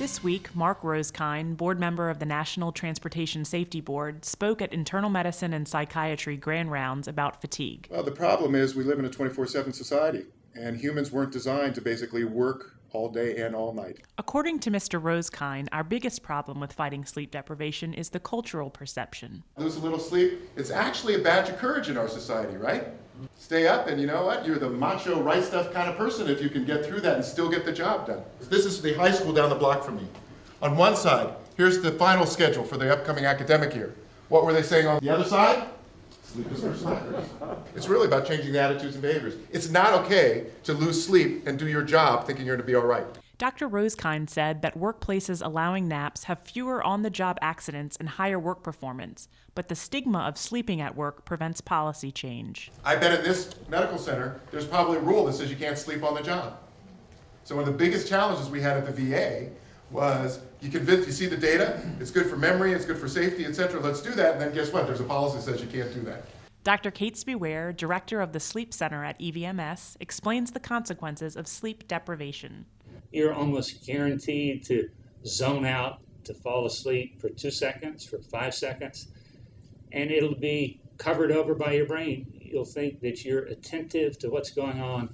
This week, Mark Rosekind, board member of the National Transportation Safety Board, spoke at Internal Medicine and Psychiatry Grand Rounds about fatigue. Well, the problem is we live in a 24/7 society, and humans weren't designed to basically work all day and all night. According to Mr. Rosekind, our biggest problem with fighting sleep deprivation is the cultural perception. Lose a little sleep, it's actually a badge of courage in our society, right? Stay up, and you know what? You're the macho, right stuff kind of person if you can get through that and still get the job done. This is the high school down the block from me. On one side, here's the final schedule for the upcoming academic year. What were they saying on the other side? Sleep is for slackers. It's really about changing the attitudes and behaviors. It's not okay to lose sleep and do your job thinking you're going to be all right. Dr. Rosekind said that workplaces allowing naps have fewer on-the-job accidents and higher work performance, but the stigma of sleeping at work prevents policy change. I bet at this medical center, there's probably a rule that says you can't sleep on the job. So one of the biggest challenges we had at the VA was you see the data, it's good for memory, it's good for safety, etc. Let's do that, and then guess what? There's a policy that says you can't do that. Dr. Catesby Ware, director of the Sleep Center at EVMS, explains the consequences of sleep deprivation. You're almost guaranteed to zone out, to fall asleep for 2 seconds, for 5 seconds, and it'll be covered over by your brain. You'll think that you're attentive to what's going on,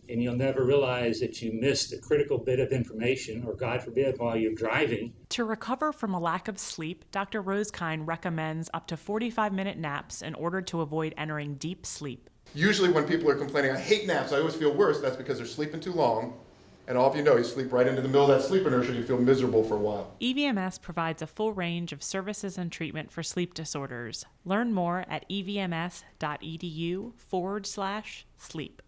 and you'll never realize that you missed a critical bit of information, or God forbid, while you're driving. To recover from a lack of sleep, Dr. Rosekind recommends up to 45-minute naps in order to avoid entering deep sleep. Usually when people are complaining, I hate naps, I always feel worse, that's because they're sleeping too long. And all of you know, you sleep right into the middle of that sleep inertia, you feel miserable for a while. EVMS provides a full range of services and treatment for sleep disorders. Learn more at evms.edu/sleep.